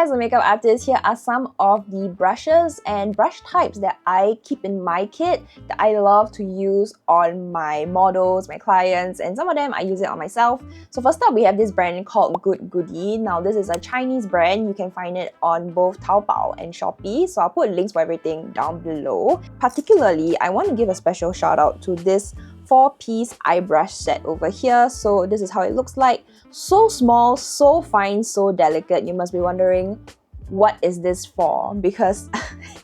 as a makeup artist, here are some of the brushes and brush types that I keep in my kit that I love to use on my models, my clients, and some of them I use it on myself. So first up, we have this brand called GOODGUDI. Now this is a Chinese brand. You can find it on both Taobao and Shopee. So I'll put links for everything down below. Particularly, I want to give a special shout out to this 4-piece eye brush set over here. So this is how it looks like. So small, so fine, so delicate. You must be wondering, what is this for? Because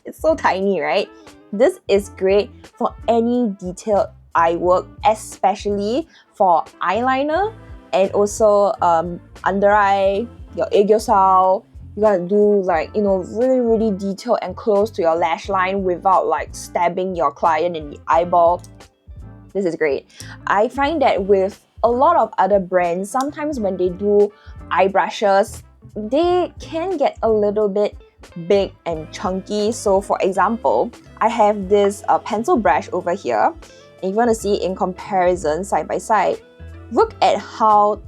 it's so tiny, right? This is great for any detailed eye work, especially for eyeliner and also under eye, your aegyo. You gotta do like, really detailed and close to your lash line without like stabbing your client in the eyeball. This is great. I find that with a lot of other brands, sometimes when they do eye brushes, they can get a little bit big and chunky. So for example, I have this pencil brush over here. And you want to see in comparison, side by side, look at how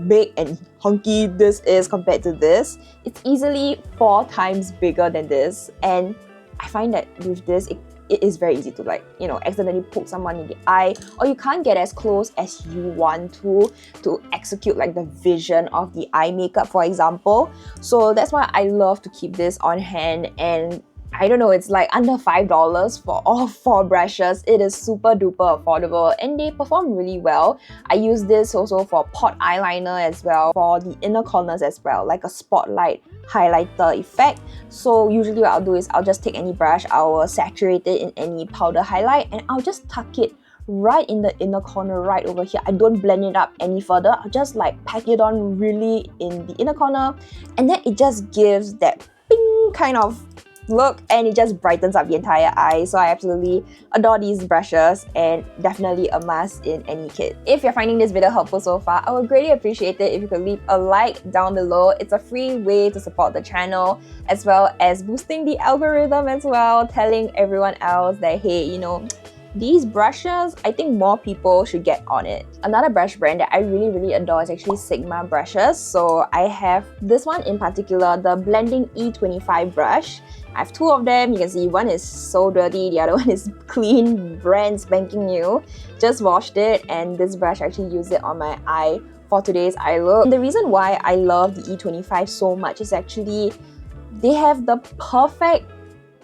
big and hunky this is compared to this. It's easily 4 times bigger than this. And I find that with this, it is very easy to accidentally poke someone in the eye, or you can't get as close as you want to execute like the vision of the eye makeup, for example. So that's why I love to keep this on hand, and I don't know, it's like under $5 for all 4 brushes. It is super duper affordable and they perform really well. I use this also for pot eyeliner as well, for the inner corners as well, like a spotlight highlighter effect. So usually what I'll do is I'll just take any brush, I will saturate it in any powder highlight, and I'll just tuck it right in the inner corner right over here. I don't blend it up any further. I'll just like pack it on really in the inner corner, and then it just gives that ping kind of look, and it just brightens up the entire eye. So I absolutely adore these brushes and definitely a must in any kit. If you're finding this video helpful so far, I would greatly appreciate it if you could leave a like down below. It's a free way to support the channel, as well as boosting the algorithm as well, telling everyone else that, hey, these brushes, I think more people should get on it. Another brush brand that I really adore is actually Sigma brushes. So I have this one in particular, the Blending E25 brush. I have 2 of them. You can see one is so dirty, the other one is clean, brand spanking new. Just washed it, and this brush I actually used it on my eye for today's eye look. And the reason why I love the E25 so much is actually they have the perfect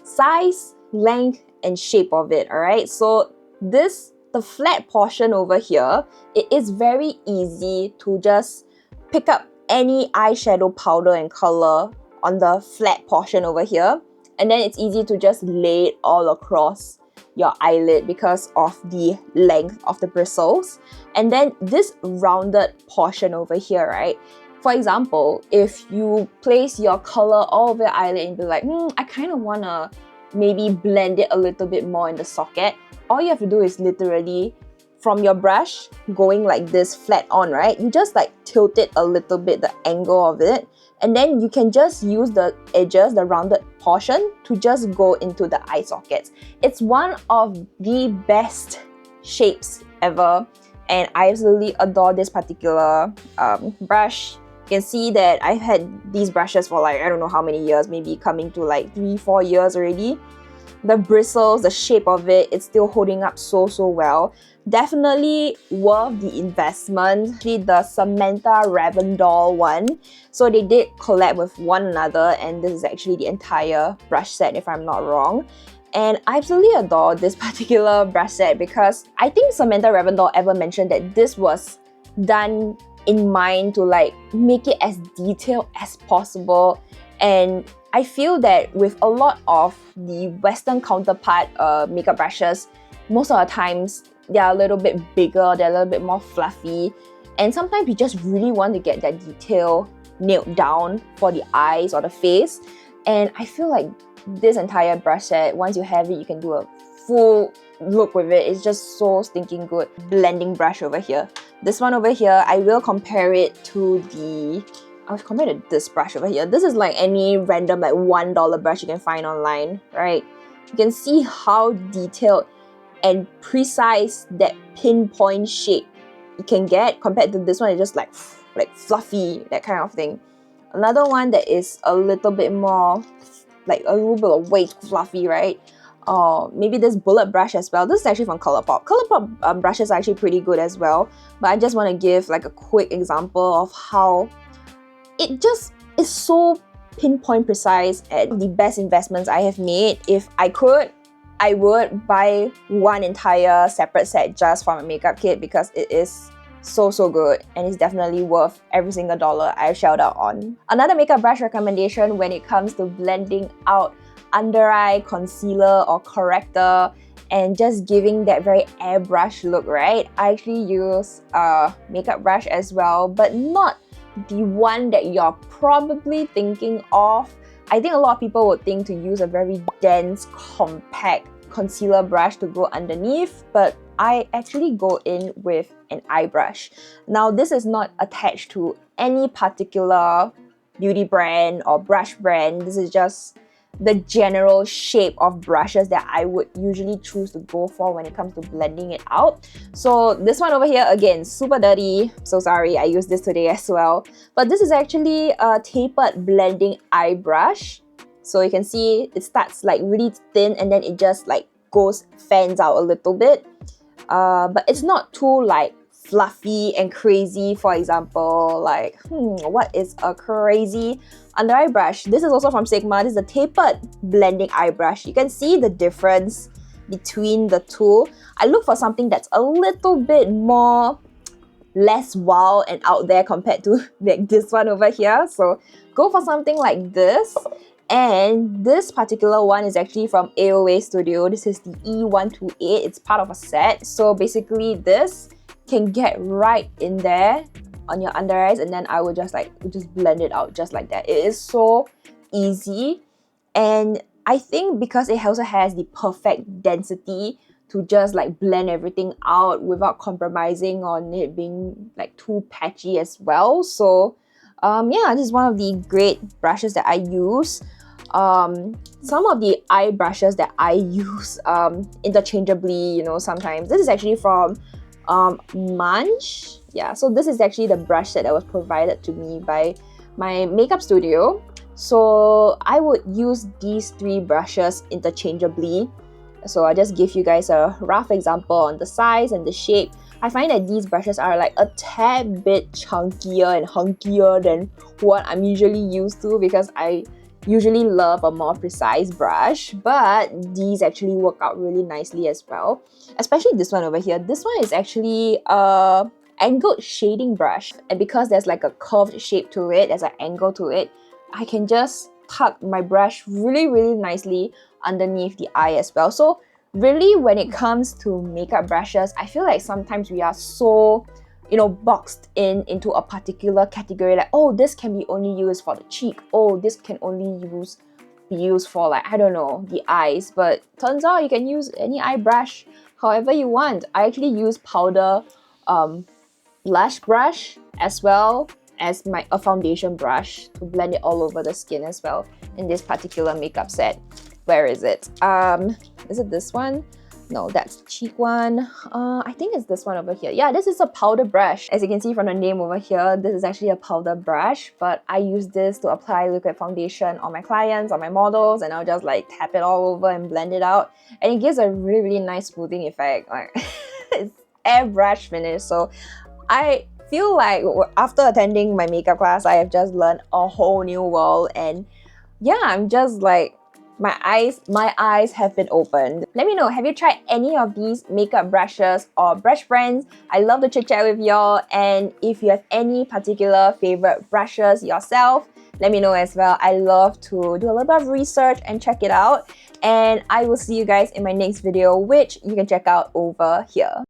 size, length, and shape of it, alright? So the flat portion over here, it is very easy to just pick up any eyeshadow powder and color on the flat portion over here, and then it's easy to just lay it all across your eyelid because of the length of the bristles. And then this rounded portion over here, right? For example, if you place your color all over your eyelid and be like, I kind of want to maybe blend it a little bit more in the socket, all you have to do is literally from your brush going like this flat on, right? You just like tilt it a little bit, the angle of it, and then you can just use the edges, the rounded portion, to just go into the eye sockets. It's one of the best shapes ever, and I absolutely adore this particular brush. You can see that I've had these brushes for like, I don't know how many years, maybe coming to like 3-4 years already. The bristles, the shape of it, it's still holding up so well. Definitely worth the investment. Actually, the Samantha Ravndahl one. So they did collab with one another, and this is actually the entire brush set if I'm not wrong. And I absolutely adore this particular brush set because I think Samantha Ravndahl ever mentioned that this was done in mind to like make it as detailed as possible. And I feel that with a lot of the Western counterpart makeup brushes, most of the times they're a little bit bigger, they're a little bit more fluffy, and sometimes you just really want to get that detail nailed down for the eyes or the face. And I feel like this entire brush set, once you have it, you can do a full look with it. It's just so stinking good. Blending brush over here. This one over here, I will compare it to I'll compare to this brush over here. This is like any random like $1 brush you can find online, right? You can see how detailed and precise that pinpoint shape you can get compared to this one. It's just like fluffy, that kind of thing. Another one that is a little bit more, like a little bit of way too fluffy, right? Maybe this bullet brush as well. This is actually from ColourPop. ColourPop brushes are actually pretty good as well, but I just want to give like a quick example of how it just is so pinpoint precise and the best investments I have made. If I could, I would buy one entire separate set just for my makeup kit because it is so good and it's definitely worth every single dollar I shelled out on. Another makeup brush recommendation when it comes to blending out under eye concealer or corrector and just giving that very airbrush look, right? I actually use a makeup brush as well, but not the one that you're probably thinking of. I think a lot of people would think to use a very dense, compact concealer brush to go underneath, but I actually go in with an eye brush. Now, this is not attached to any particular beauty brand or brush brand. This is just the general shape of brushes that I would usually choose to go for when it comes to blending it out. So this one over here, again, super dirty. So sorry, I used this today as well. But this is actually a tapered blending eye brush. So you can see it starts like really thin and then it just like fans out a little bit. But it's not too like fluffy and crazy. For example, like, what is a crazy under eye brush? This is also from Sigma. This is a tapered blending eye brush. You can see the difference between the two. I look for something that's a little bit more less wild and out there compared to like this one over here. So go for something like this. And this particular one is actually from AOA Studio. This is the E128. It's part of a set. So basically this can get right in there on your under eyes, and then I would just blend it out just like that. It is so easy, and I think because it also has the perfect density to just like blend everything out without compromising on it being like too patchy as well. So yeah, this is one of the great brushes that I use. Some of the eye brushes that I use interchangeably, you know, sometimes. This is actually from MAANGE. Yeah, so this is actually the brush set that was provided to me by my makeup studio. So I would use these three brushes interchangeably. So I just give you guys a rough example on the size and the shape. I find that these brushes are like a tad bit chunkier and hunkier than what I'm usually used to because I usually love a more precise brush, but these actually work out really nicely as well. Especially this one over here. This one is actually a angled shading brush, and because there's like a curved shape to it, there's an angle to it, I can just tuck my brush really nicely underneath the eye as well. So really, when it comes to makeup brushes, I feel like sometimes we are so, you know, boxed into a particular category, like, oh, this can be only used for the cheek, oh, this can only be used for, like, I don't know, the eyes. But turns out you can use any eye brush however you want. I actually use powder blush brush as well as a foundation brush to blend it all over the skin as well in this particular makeup set. Where is it? Is it this one? No, that's the cheek one. I think it's this one over here. Yeah, this is a powder brush. As you can see from the name over here, this is actually a powder brush, but I use this to apply liquid foundation on my clients, on my models, and I'll just like tap it all over and blend it out. And it gives a really nice smoothing effect. Like, it's airbrush finish. So I feel like after attending my makeup class, I have just learned a whole new world, and yeah, I'm just like, my eyes have been opened. Let me know, have you tried any of these makeup brushes or brush brands? I love to chit chat with y'all, and if you have any particular favorite brushes yourself, let me know as well. I love to do a little bit of research and check it out, and I will see you guys in my next video, which you can check out over here.